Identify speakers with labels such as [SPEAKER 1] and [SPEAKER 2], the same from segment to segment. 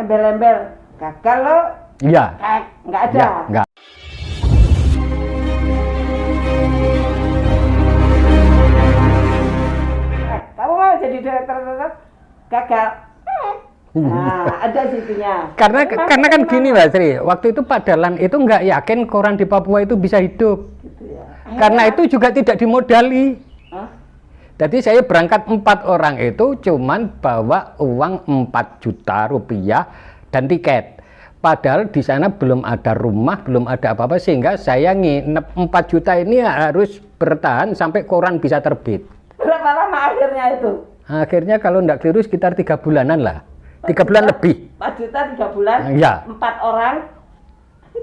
[SPEAKER 1] embel-embel. Gagal lo?
[SPEAKER 2] Iya.
[SPEAKER 1] Nggak ada.
[SPEAKER 2] Ya, enggak.
[SPEAKER 1] Kamu mau jadi direktur tetap? Gagal. Nah, ada situnya.
[SPEAKER 2] Karena kan gini Mbak Sri, waktu itu Pak Dahlan itu nggak yakin koran di Papua itu bisa hidup.
[SPEAKER 1] Gitu ya.
[SPEAKER 2] Karena itu juga tidak dimodali.
[SPEAKER 1] Hah?
[SPEAKER 2] Jadi saya berangkat 4 orang itu cuman bawa uang 4 juta rupiah dan tiket. Padahal di sana belum ada rumah, belum ada apa-apa, sehingga saya nginep 4 juta ini harus bertahan sampai koran bisa terbit.
[SPEAKER 1] Berapa lama akhirnya itu?
[SPEAKER 2] Akhirnya kalau nggak keliru sekitar 3 bulanan lah. 3 bulan lebih.
[SPEAKER 1] 4 juta 3 bulan?
[SPEAKER 2] Ya.
[SPEAKER 1] 4 orang?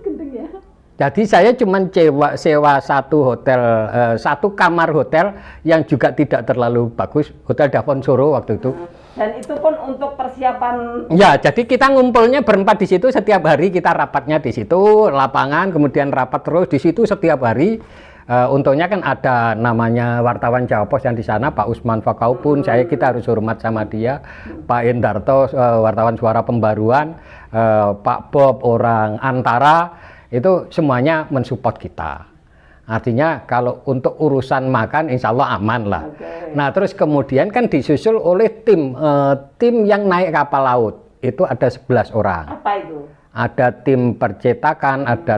[SPEAKER 1] Gendeng ya.
[SPEAKER 2] Jadi saya cuma sewa satu hotel, satu kamar hotel yang juga tidak terlalu bagus, Hotel Davon Soro waktu itu.
[SPEAKER 1] Dan itu pun untuk persiapan.
[SPEAKER 2] Ya, jadi kita ngumpulnya berempat di situ setiap hari, kita rapatnya di situ, lapangan, kemudian rapat terus di situ setiap hari. Untungnya kan ada namanya wartawan Jawa Pos yang di sana, Pak Usman Fakau pun kita harus hormat sama dia, Pak Endarto wartawan Suara Pembaruan, Pak Bob orang Antara, itu semuanya mensupport kita. Artinya kalau untuk urusan makan insya Allah aman lah.
[SPEAKER 1] Okay.
[SPEAKER 2] Nah terus kemudian kan disusul oleh tim yang naik kapal laut, itu ada 11 orang.
[SPEAKER 1] Apa itu?
[SPEAKER 2] Ada tim percetakan, ada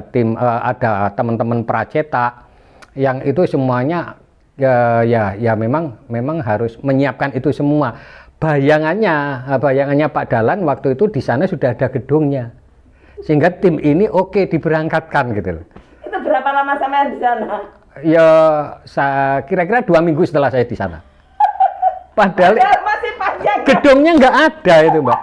[SPEAKER 2] teman-teman pracetak, yang itu semuanya ya memang harus menyiapkan itu semua. Bayangannya Pak Dahlan waktu itu di sana sudah ada gedungnya, sehingga tim ini oke diberangkatkan gitu loh.
[SPEAKER 1] Itu berapa lama sampai di sana?
[SPEAKER 2] Ya kira-kira 2 minggu setelah saya di sana. Padahal
[SPEAKER 1] masih panjang.
[SPEAKER 2] gedungnya nggak ada itu Mbak.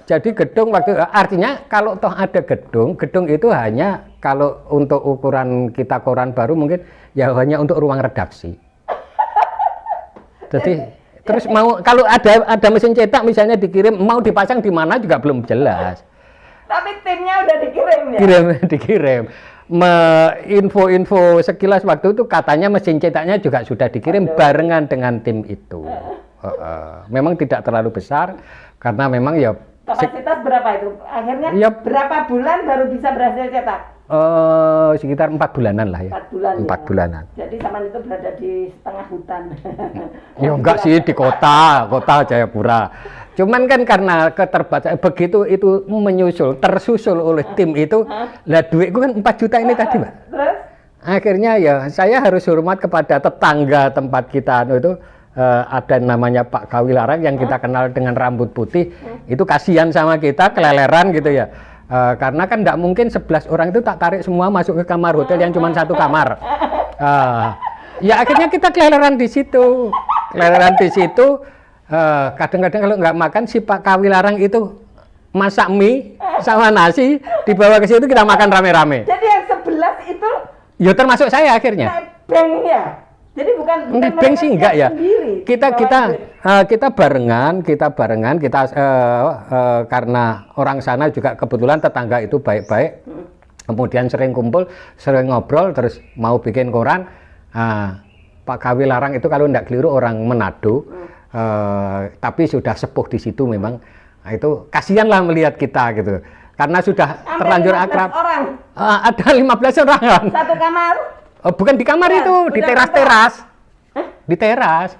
[SPEAKER 2] Jadi gedung artinya kalau toh ada gedung itu hanya kalau untuk ukuran kita koran baru mungkin ya hanya untuk ruang redaksi. Jadi terus mau kalau ada mesin cetak misalnya dikirim mau dipasang di mana juga belum jelas.
[SPEAKER 1] Tapi timnya udah dikirim ya?
[SPEAKER 2] Dikirim. Info sekilas waktu itu katanya mesin cetaknya juga sudah dikirim barengan dengan tim itu. Memang tidak terlalu besar karena memang ya
[SPEAKER 1] kapasitas berapa itu? Akhirnya
[SPEAKER 2] ya,
[SPEAKER 1] berapa bulan baru bisa berhasil cetak?
[SPEAKER 2] Sekitar 4 bulanan lah ya.
[SPEAKER 1] 4 bulan.
[SPEAKER 2] 4 bulanan.
[SPEAKER 1] Jadi zaman itu berada di setengah hutan.
[SPEAKER 2] Ya enggak sih di kota Jayapura. Cuman kan karena keterbatasan begitu itu tersusul oleh tim itu, lah duitku kan 4 juta ini tadi, Mbak.
[SPEAKER 1] Terus?
[SPEAKER 2] Akhirnya ya saya harus hormat kepada tetangga tempat kita itu. Ada namanya Pak Kawilarang yang kita kenal dengan rambut putih, itu kasihan sama kita, keleleran gitu ya. Karena kan tidak mungkin 11 orang itu tak tarik semua masuk ke kamar hotel yang cuma 1 kamar. Ya akhirnya kita keleleran di situ. Kadang-kadang kalau nggak makan si Pak Kawilarang itu masak mie sama nasi dibawa ke situ kita makan rame-rame.
[SPEAKER 1] Jadi yang 11 itu
[SPEAKER 2] ya termasuk saya akhirnya.
[SPEAKER 1] Nebeng ya. Jadi bukan
[SPEAKER 2] nebeng sih enggak ya.
[SPEAKER 1] Sendiri,
[SPEAKER 2] kita barengan karena orang sana juga kebetulan tetangga itu baik-baik. Kemudian sering kumpul, sering ngobrol, terus mau bikin koran. Pak Kawilarang itu kalau enggak keliru orang Manado, tapi sudah sepuh di situ memang. Nah, itu kasihan lah melihat kita gitu. Karena sudah terlanjur akrab.
[SPEAKER 1] Orang.
[SPEAKER 2] Ada 15 orang.
[SPEAKER 1] Satu kamar.
[SPEAKER 2] Bukan di kamar itu, di teras-teras. Di teras.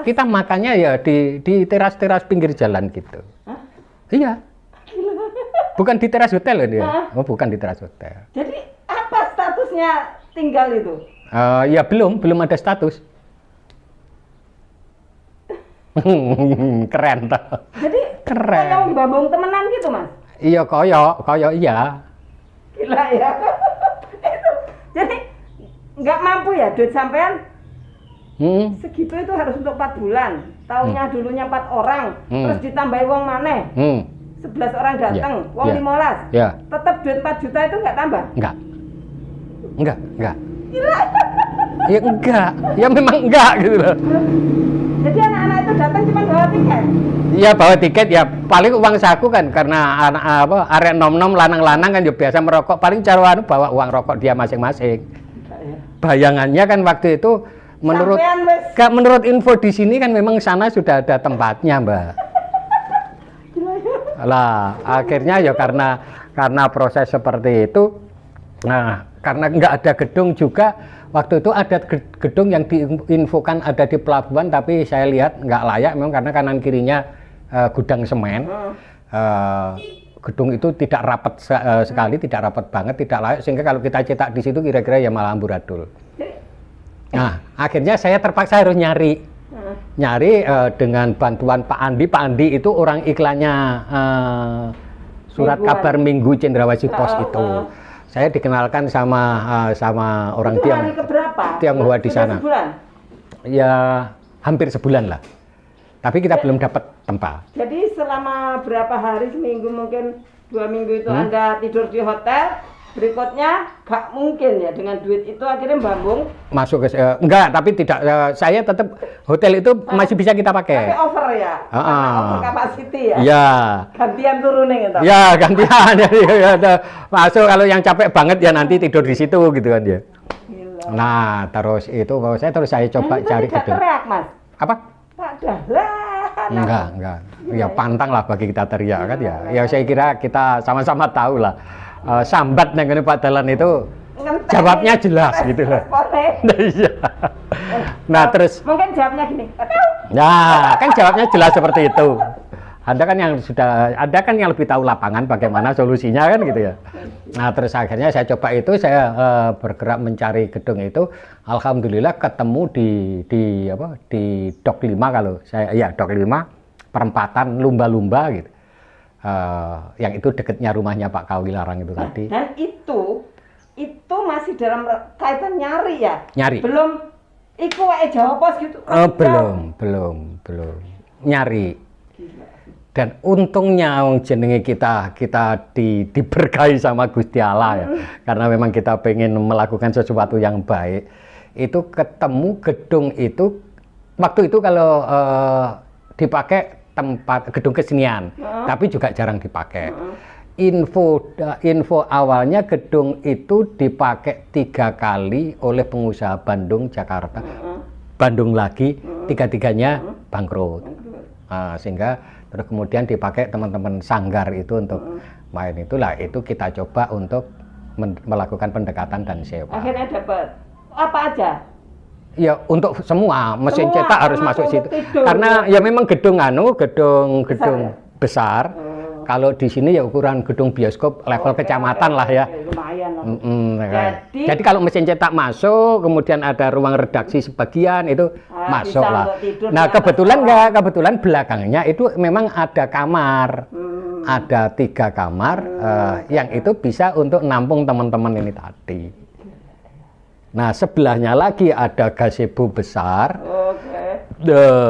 [SPEAKER 2] Kita makannya ya di teras-teras pinggir jalan gitu.
[SPEAKER 1] Hah?
[SPEAKER 2] Iya. Bukan di teras hotel loh dia. Bukan di teras hotel.
[SPEAKER 1] Jadi apa statusnya tinggal itu?
[SPEAKER 2] Ya belum ada status. Keren toh.
[SPEAKER 1] Jadi
[SPEAKER 2] keren.
[SPEAKER 1] Kayak membambung temenan gitu, Mas?
[SPEAKER 2] Iya, koyo iya.
[SPEAKER 1] Gila ya. Itu. Jadi nggak mampu ya duit sampean segitu itu harus untuk 4 bulan. Tahunnya dulunya 4 orang, terus ditambahi wong maneh. 11 orang datang, wong 15.
[SPEAKER 2] Ya.
[SPEAKER 1] Tetap duit 4 juta itu nggak tambah?
[SPEAKER 2] Enggak.
[SPEAKER 1] Gila.
[SPEAKER 2] Ya enggak. Ya memang enggak gitu loh.
[SPEAKER 1] Jadi anak-anak itu datang cuma bawa tiket?
[SPEAKER 2] Iya bawa tiket ya paling uang saku kan karena anak arek nom-nom lanang-lanang kan juga biasa merokok paling cara bawa uang rokok dia masing-masing. Bayangannya kan waktu itu menurut info di sini kan memang sana sudah ada tempatnya Mbak. Lah akhirnya ya karena proses seperti itu, nah karena nggak ada gedung juga, waktu itu ada gedung yang diinfokan ada di pelabuhan, tapi saya lihat nggak layak memang karena kanan kirinya gudang semen. Gedung itu tidak rapat sekali, tidak rapat banget, tidak layak, sehingga kalau kita cetak di situ kira-kira ya malah amburadul. Nah akhirnya saya terpaksa harus nyari dengan bantuan Pak Andi. Pak Andi itu orang iklannya surat kabar Minggu Cendrawasih Pos itu. Saya dikenalkan sama orang
[SPEAKER 1] itu hari keberapa?
[SPEAKER 2] Tionghoa di sana.
[SPEAKER 1] Sebulan?
[SPEAKER 2] Ya hampir sebulan lah. Tapi kita belum dapat tempat.
[SPEAKER 1] Jadi selama berapa hari, seminggu mungkin 2 minggu itu Anda tidur di hotel, berikutnya gak mungkin ya dengan duit itu akhirnya Bambung
[SPEAKER 2] masuk ke enggak, tapi tidak, saya tetap hotel itu masih bisa kita pakai.
[SPEAKER 1] Tapi over ya? Over capacity ya?
[SPEAKER 2] Iya.
[SPEAKER 1] Gantian turunin gitu?
[SPEAKER 2] Ya gantian. Masuk, kalau yang capek banget ya nanti tidur di situ gitu kan ya.
[SPEAKER 1] Gila.
[SPEAKER 2] Nah terus itu saya coba cari gedung.
[SPEAKER 1] Teriak Mas?
[SPEAKER 2] Apa? Enggak. Ya pantang lah bagi kita teriak kan ya. Ya saya kira kita sama-sama tahu lah. Sambat yang ini Pak Dalan itu jawabnya jelas gitu loh. Iya. Nah terus
[SPEAKER 1] mungkin jawabnya gini.
[SPEAKER 2] Nah kan jawabnya jelas seperti itu. Ada kan yang lebih tahu lapangan bagaimana solusinya kan gitu ya. Nah terus akhirnya saya coba itu, saya bergerak mencari gedung itu. Alhamdulillah ketemu di Dok 5 kalau saya, ya Dok 5 perempatan lumba-lumba gitu. Yang itu dekatnya rumahnya Pak Kawilarang itu tadi.
[SPEAKER 1] Dan itu masih dalam kaitan nyari ya? Nyari. Belum iku wae Jawa Pos gitu.
[SPEAKER 2] Belum nyari. Dan untungnya jenenge kita diberkahi sama Gusti Allah ya. Karena memang kita pengen melakukan sesuatu yang baik. Itu ketemu gedung itu waktu itu kalau dipakai tempat gedung kesenian, tapi juga jarang dipakai. Info awalnya gedung itu dipakai 3 kali oleh pengusaha Bandung, Jakarta, Bandung lagi, 3-tiganya bangkrut. Sehingga terus kemudian dipakai teman-teman sanggar itu untuk main itulah, itu kita coba untuk melakukan pendekatan dan sewa. Akhirnya dapat
[SPEAKER 1] apa aja?
[SPEAKER 2] Ya untuk semua mesin cetak harus masuk situ. Karena ya memang gedung besar. Kalau di sini ya ukuran gedung bioskop level kecamatan lah ya.
[SPEAKER 1] Lumayan lah.
[SPEAKER 2] Jadi kalau mesin cetak masuk, kemudian ada ruang redaksi sebagian itu masuk lah. Nah kebetulan belakangnya itu memang ada kamar, ada 3 kamar yang itu bisa untuk nampung teman-teman ini tadi. Nah sebelahnya lagi ada gazebo besar,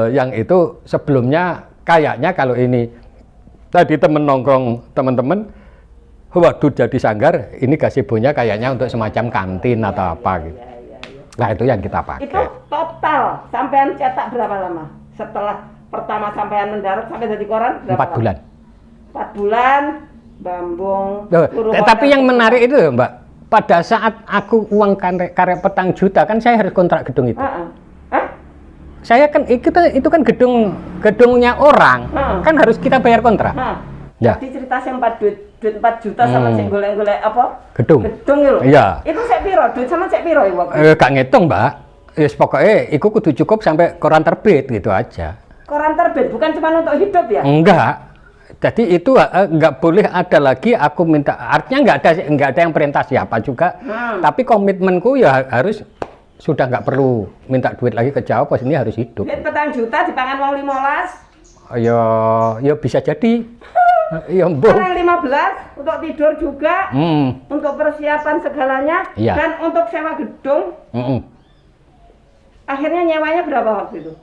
[SPEAKER 2] yang itu sebelumnya kayaknya kalau ini tadi teman-teman, waduh jadi sanggar, ini gazebonya kayaknya untuk semacam kantin atau apa gitu. Nah itu yang kita pakai.
[SPEAKER 1] Itu total sampean cetak berapa lama? Setelah pertama sampean mendarat sampai jadi koran berapa
[SPEAKER 2] 4 bulan.
[SPEAKER 1] 4 bulan, Bambung.
[SPEAKER 2] Tapi yang menarik itu Mbak, pada saat aku uang karek petang juta kan saya harus kontrak gedung itu. Saya kan itu kan gedungnya orang, kan harus kita bayar kontrak.
[SPEAKER 1] Ya. Di cerita yang 4 juta sama sing golek-golek apa?
[SPEAKER 2] Gedung
[SPEAKER 1] itu.
[SPEAKER 2] Iya.
[SPEAKER 1] Itu sek piro? Duit sama sek piro ya waktu?
[SPEAKER 2] Gak ngitung, Mbak. Yes, pokoknya iku kudu cukup sampai koran terbit gitu aja.
[SPEAKER 1] Koran terbit bukan cuma untuk hidup ya?
[SPEAKER 2] Enggak. Jadi itu nggak boleh ada lagi aku minta, artinya nggak ada yang perintah siapa juga. Tapi komitmenku ya harus sudah nggak perlu minta duit lagi ke Jawa Pos, ini harus hidup.
[SPEAKER 1] Duit 4 juta dipangan wong 15.
[SPEAKER 2] Ya bisa jadi. Ya
[SPEAKER 1] sekarang 15 untuk tidur juga, untuk persiapan segalanya, dan untuk sewa gedung. Akhirnya nyewanya berapa waktu itu?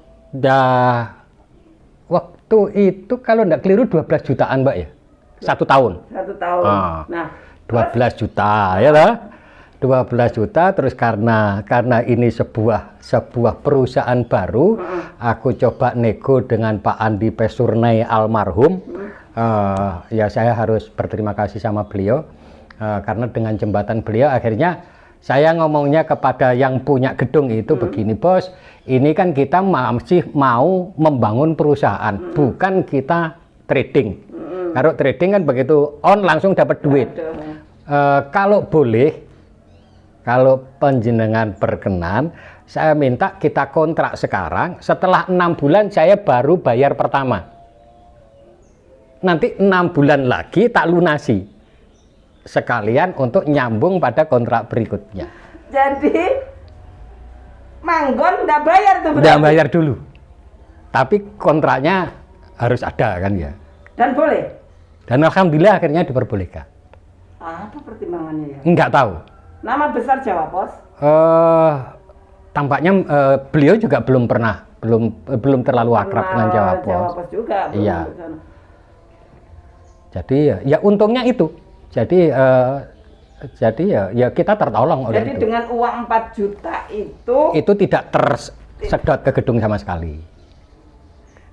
[SPEAKER 2] Waktu itu kalau nggak keliru 12 jutaan Mbak ya, 1 tahun.
[SPEAKER 1] 1 tahun.
[SPEAKER 2] Nah 12 juta ya lah. 12 juta terus karena ini sebuah perusahaan baru, aku coba nego dengan Pak Andi Pesurnai almarhum. Ya saya harus berterima kasih sama beliau, karena dengan jembatan beliau akhirnya saya ngomongnya kepada yang punya gedung itu begini, Bos, ini kan kita masih mau membangun perusahaan, bukan kita trading. Kalau trading kan begitu on langsung dapat duit. Kalau boleh, kalau panjenengan berkenan, saya minta kita kontrak sekarang. Setelah 6 bulan saya baru bayar pertama. Nanti 6 bulan lagi tak lunasi. Sekalian untuk nyambung pada kontrak berikutnya.
[SPEAKER 1] Jadi manggon nggak bayar tuh berarti?
[SPEAKER 2] Nggak bayar dulu. Tapi kontraknya harus ada kan ya.
[SPEAKER 1] Dan boleh?
[SPEAKER 2] Dan alhamdulillah akhirnya diperbolehkan.
[SPEAKER 1] Apa pertimbangannya ya?
[SPEAKER 2] Enggak tahu.
[SPEAKER 1] Nama besar Jawa Pos?
[SPEAKER 2] Tampaknya beliau juga belum terlalu akrab dengan Jawa Pos.
[SPEAKER 1] Jawa Pos juga.
[SPEAKER 2] Iya. Jadi ya untungnya itu. Jadi ya kita tertolong oleh
[SPEAKER 1] Jadi
[SPEAKER 2] itu.
[SPEAKER 1] dengan uang 4 juta itu
[SPEAKER 2] tidak tersedot ke gedung sama sekali.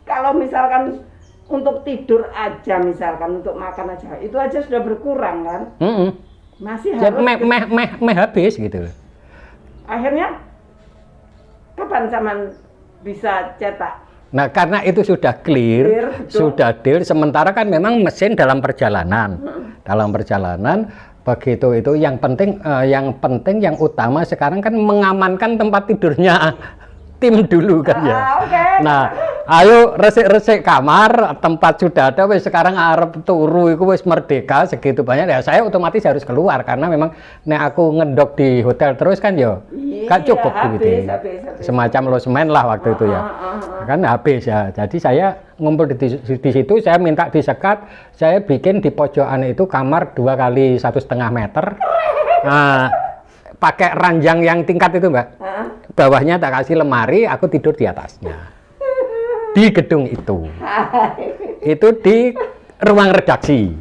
[SPEAKER 1] Kalau misalkan untuk tidur aja, misalkan untuk makan aja, itu aja sudah berkurang kan? Masih harus
[SPEAKER 2] habis gitu.
[SPEAKER 1] Akhirnya kapan zaman bisa cetak?
[SPEAKER 2] Nah, karena itu sudah clear sudah deal. Sementara kan memang mesin dalam perjalanan, begitu itu yang penting, yang utama sekarang kan mengamankan tempat tidurnya tim dulu kan ya.
[SPEAKER 1] Okay.
[SPEAKER 2] Nah, ayo resik-resik kamar, tempat sudah ada, wis sekarang arep turu iku wis merdeka segitu banyak ya. Saya otomatis harus keluar karena memang nek aku ngedok di hotel terus kan ya gak cukup begitu. Semacam losemen lah waktu itu ya. Kan habis ya. Jadi saya ngumpul di situ, saya minta disekat, saya bikin di pojokan itu kamar 2 kali 1,5 meter. Nah, pakai ranjang yang tingkat itu, Mbak. Bawahnya tak kasih lemari, aku tidur di atasnya. Di gedung itu. Itu di ruang redaksi.